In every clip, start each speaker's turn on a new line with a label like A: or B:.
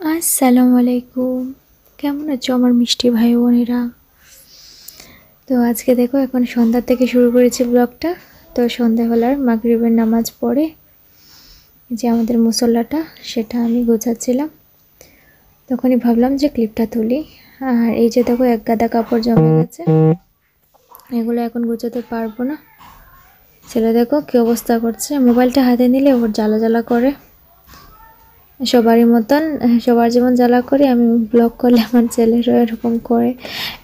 A: আসসালামু আলাইকুম। কেমন আছো আমার মিষ্টি ভাই বোনেরা? তো আজকে দেখো এখন সন্ধ্যা থেকে শুরু করেছি ব্লগটা। তো সন্ধ্যাবেলার মাগরিবের নামাজ পড়ে যে আমাদের মুসল্লাটা সেটা আমি গোছাচ্ছিলাম। তখনই ভাবলাম যে ক্লিপটা তুলি। আর এই যে দেখো এক গাদা কাপড় জমে গেছে, এগুলো এখন গোছাতে পারবো না। ছেলে দেখো কি অবস্থা করছে, মোবাইলটা হাতে নিলে ওর জ্বালা জ্বালা করে। সবারই মতন সবার যেমন জ্বালা করে, আমি ব্লগ করলে আমার ছেলেরও এরকম করে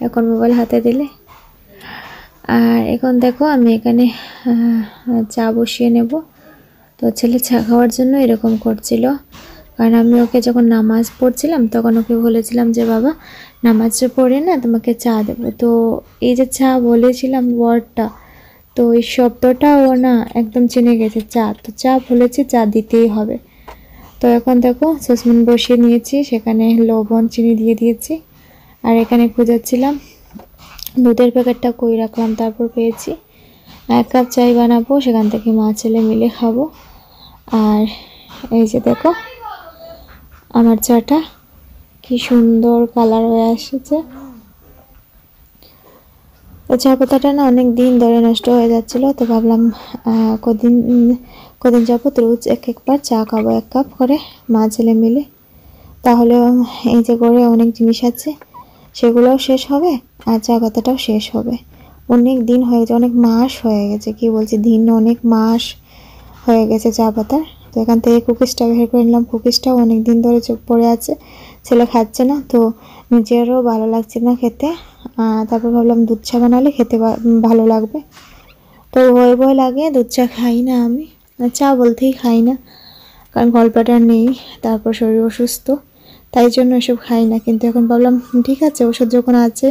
A: এখন মোবাইল হাতে দিলে। আর এখন দেখো আমি এখানে চা বসিয়ে নেব। তো ছেলে চা খাওয়ার জন্য এরকম করছিল, কারণ আমি ওকে যখন নামাজ পড়ছিলাম তখন ওকে বলেছিলাম যে বাবা নামাজ পড়ে না তোমাকে চা দেবো। তো এই যে চা বলেছিলাম ওয়ার্ডটা, তো এই শব্দটা ও না একদম চিনে গেছে চা, তো চা বলেছি চা দিতেই হবে। তো এখন দেখো সসপ্যান বসিয়ে নিয়েছি, সেখানে লবণ চিনি দিয়ে দিয়েছি। আর এখানে খুঁজাচ্ছিলাম দুধের প্যাকেটটা কই রাখলাম, তারপর পেয়েছি। 1 কাপ চাই বানাবো, সেখান থেকে মা ছেলে মিলে খাবো। আর এই যে দেখো আমার চাটা কি সুন্দর কালার হয়ে আসছে। তো চা পাতাটা না অনেক দিন ধরে নষ্ট হয়ে যাচ্ছিলো, তো ভাবলাম কদিন যাবত রোজ একবার চা খাবো, 1 কাপ করে মা ছেলে মিলে। তাহলে এই যে ঘরে অনেক জিনিস আছে সেগুলোও শেষ হবে আর চা পাতাটাও শেষ হবে। অনেক দিন হয়ে গেছে, অনেক মাস হয়ে গেছে, কি বলছি দিন অনেক মাস হয়ে গেছে চা পাতার। তো এখান থেকে কুকিজটা বের করে নিলাম, কুকিজটাও অনেক দিন ধরে চুপ পড়ে আছে, ছেলে খাচ্ছে না, তো নিজেরও ভালো লাগছে না খেতে। তারপর ভাবলাম দুধ চা বানালে খেতে ভালো লাগবে। তো ভয় ভয় লাগে, দুধ চা খাই না আমি, চা বলতেই খাই না, কারণ গল্পটা নেই, তারপর শরীর অসুস্থ, তাই জন্য এসব খাই না। কিন্তু এখন ভাবলাম ঠিক আছে ওষুধ যখন আছে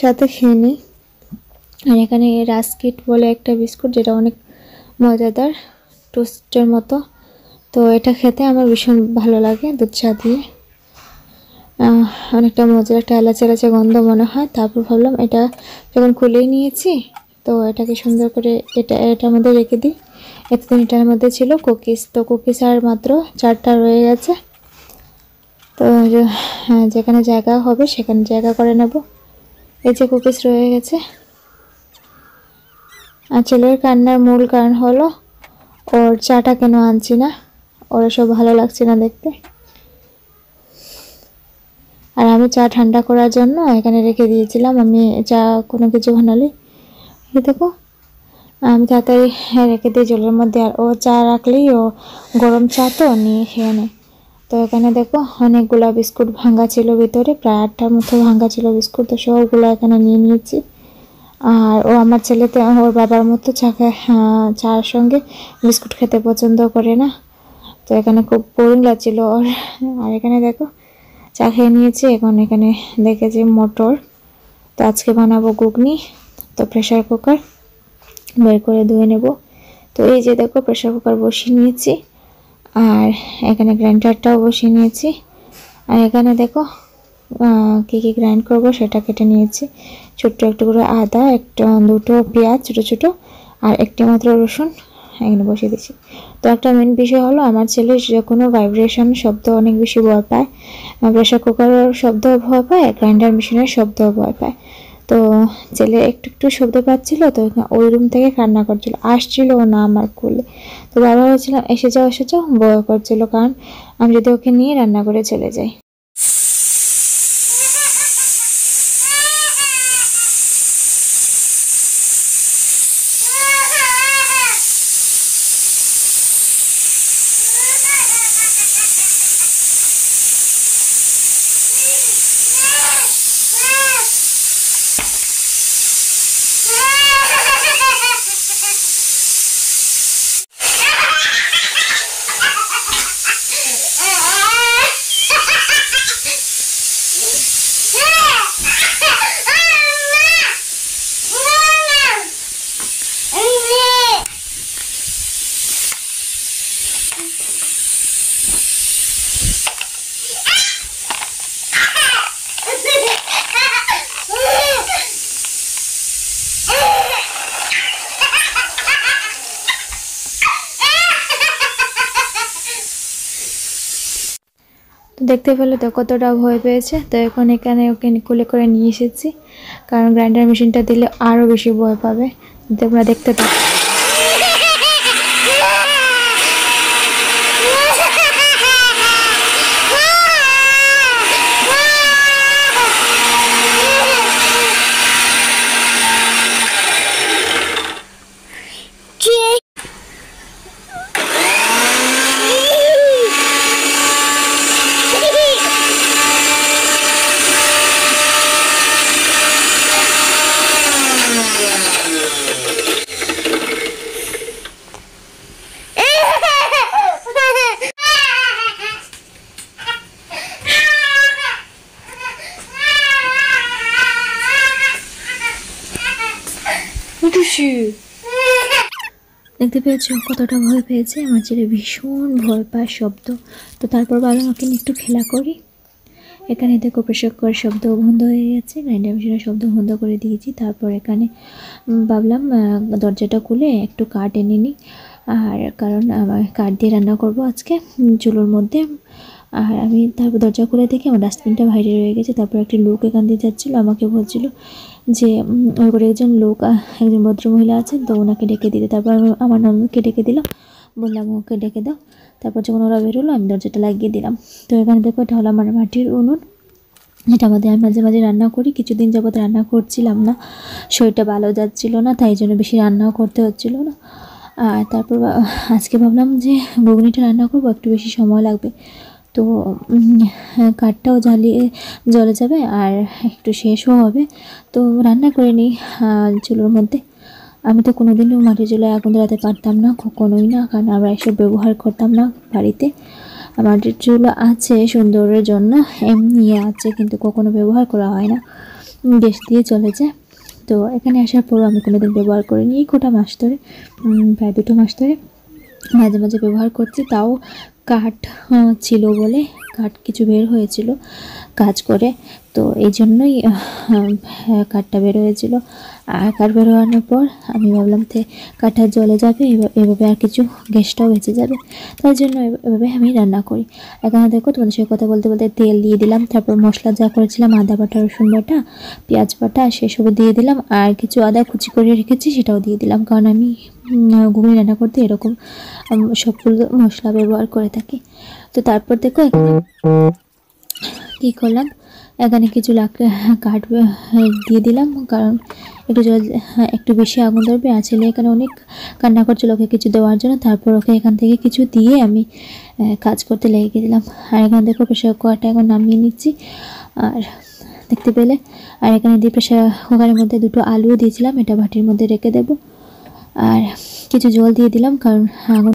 A: সাথে খেয়ে নিই। আর এখানে রাস্কিট বলে একটা বিস্কুট, যেটা অনেক মজাদার, টোস্টের মতো। তো এটা খেতে আমার ভীষণ ভালো লাগে দুধ চা দিয়ে, অনেকটা মজার, একটা এলাচি এলাচি গন্ধ মনে হয়। তারপর ভাবলাম এটা যখন খুলেই নিয়েছি, তো এটাকে সুন্দর করে এটার মধ্যে রেখে দিই। এতদিন এটার মধ্যে ছিল কুকিজ, তো কুকিজ আর মাত্র 4টা রয়ে গেছে। তো যেখানে জায়গা হবে সেখানে জায়গা করে নেব। এই যে কুকিজ রয়ে গেছে। আর ছেলের কান্নার মূল কারণ হলো ওর চাটা কেন আনছি না, ওর সব ভালো লাগছে না দেখতে। আর আমি চা ঠান্ডা করার জন্য এখানে রেখে দিয়েছিলাম, আমি চা কোনো কিছু বানালে দেখো আমি তাড়াতাড়ি রেখে দিই জলের মধ্যে। আর ও চা রাখলেই ও গরম চা তো নিয়ে খেয়ে নেয়। তো এখানে দেখো অনেকগুলো বিস্কুট ভাঙা ছিল ভিতরে, প্রায় 8টার মতো ভাঙা ছিল বিস্কুট, তো সবগুলো এখানে নিয়ে নিয়েছি। আর ও আমার ছেলেতে ওর বাবার মতো চার সঙ্গে বিস্কুট খেতে পছন্দ করে না, তো এখানে খুব বোরিং লাগছিল ওর। আর এখানে দেখো চা খেয়ে নিয়েছি, এখন এখানে দেখেছি মটর, তো আজকে বানাবো ঘুগনি। তো প্রেশার কুকার বের করে ধুয়ে নেব। তো এই যে দেখো প্রেশার কুকার বসিয়ে নিয়েছি, আর এখানে গ্রাইন্ডারটাও বসিয়ে নিয়েছি। আর এখানে দেখো কী কী গ্রাইন্ড করবো সেটা কেটে নিয়েছি। ছোট্ট একটু করে আদা, দুটো পেঁয়াজ ছোটো ছোটো, আর একটি মাত্র রসুন এখানে বসিয়ে দিচ্ছি। তো একটা মেন বিষয় হলো আমার ছেলে যে কোনো ভাইব্রেশন শব্দ অনেক বেশি ভয় পায়, প্রেশার কুকারের শব্দ ভয় পায়, গ্রাইন্ডার মেশিনের শব্দ ভয় পায়। তো ছেলে একটু একটু শব্দ পাচ্ছিল, তো ওই রুম থেকে কান্না করছিল, আসছিল না আমার কোলে। তো বাবা বলছিল এসে যাও এসে যাও, ভয় করছিল, কারণ আমি যদি ওকে নিয়ে রান্না করে চলে যাই। তো দেখতে পেলে তো কতটা ভয় পেয়েছে। তো এখন এখানে ওকে কোলে করে নিয়ে এসেছি, কারণ গ্রাইন্ডার মেশিনটা দিলে আরও বেশি ভয় পাবে। তোমরা দেখতে থাকো। দেখতে পেয়েছো কতটা ভয় পেয়েছে। আমার ছেলে ভীষণ ভয় পায় শব্দ। তো তারপর ভাবলাম ওকে নিয়ে একটু খেলা করি। এখানে দেখো প্রেসার কুকার শব্দ বন্ধ হয়ে গেছে, গ্রাইন্ডার মেশিনের শব্দ বন্ধ করে দিয়েছি। তারপর এখানে ভাবলাম দরজাটা খুলে একটু কাঠ এনে নিই, আর কারণ আমার কাঠ দিয়ে রান্না করব আজকে চুলোর মধ্যে। আর আমি তারপর দরজা খুলে দেখি আমার ডাস্টবিনটা বাইরে রয়ে গেছে। তারপর একটি লোক এখান দিয়ে যাচ্ছিলো, আমাকে বলছিল যে ওই করে একজন লোক, একজন ভদ্রমহিলা আছেন, তো ওনাকে ডেকে দিতে। তারপর আমি আমার ননদকে ডেকে দিলাম, বললাম ওকে ডেকে দাও। তারপর যখন ওরা বেরোলো আমি দরজাটা লাগিয়ে দিলাম। তো এখানে দেখো এটা হলো আমার মাটির উনুন, এটা আমাদের আমি মাঝে মাঝে রান্না করি। কিছুদিন যাবত রান্না করছিলাম না, শরীরটা ভালো যাচ্ছিলো না, তাই জন্য বেশি রান্নাও করতে হচ্ছিলো না। আর তারপর আজকে ভাবলাম যে ঘুগনিটা রান্না করবো, একটু বেশি সময় লাগবে। তো কাঠটাও জ্বলে যাবে আর একটু শেষও হবে। তো রান্না করে নিই চুলোর মধ্যে। আমি তো কোনোদিনও মাটির চুলায় আগুন ধরাতে পারতাম না, কখনোই না, কারণ আমরা এসব ব্যবহার করতাম না বাড়িতে। মাটির চুলা আছে সুন্দরের জন্য, এমনি আছে, কিন্তু কখনো ব্যবহার করা হয় না, গ্যাস দিয়ে চলে যায়। তো এখানে আসার পরও আমি কোনোদিন ব্যবহার করিনি। এই কটা মাস ধরে, প্রায় 2 মাস ধরে মাঝে মাঝে ব্যবহার করছি। তাও কাঠ ছিল বলে, কাঠ কিছু বের হয়েছিল কাজ করে, তো এই জন্যই কাঠটা বের হয়েছিল। আর কাঠ বের হওয়ানোর পর আমি ভাবলাম কাঠটা জ্বলে যাবে, এভাবে আর কিছু গ্যাসটাও বেঁচে যাবে, তাই জন্য এভাবে আমি রান্না করি। এখানে দেখো তোমাদের সাথে কথা বলতে বলতে তেল দিয়ে দিলাম। তারপর মশলা যা করেছিলাম, আদা বাটা, রসুন বাটা, পেঁয়াজ বাটা, সেসব দিয়ে দিলাম। আর কিছু আদা কুচি করে রেখেছি সেটাও দিয়ে দিলাম, কারণ আমি ঘুগনি রান্না করতে এরকম সবগুলো মশলা ব্যবহার করে থাকি। তো তারপর দেখো এখানে কী করলাম, এখানে কিছু কাঠ দিয়ে দিলাম, কারণ একটু বেশি আগুন ধরবে। আর ছেলে এখানে অনেক কান্না করছিল ওকে কিছু দেওয়ার জন্য। তারপর ওকে এখান থেকে কিছু দিয়ে আমি কাজ করতে লেগে দিলাম। আর এখানে দেখো প্রেসার কুকারটা এখন নামিয়ে নিচ্ছি, আর দেখতে পেলে। আর এখানে দিয়ে প্রেসার কুকারের মধ্যে 2টো আলুও দিয়েছিলাম, এটা বাটির মধ্যে রেখে দেব। আর কিছু জল দিয়ে দিলাম, কারণ আগুন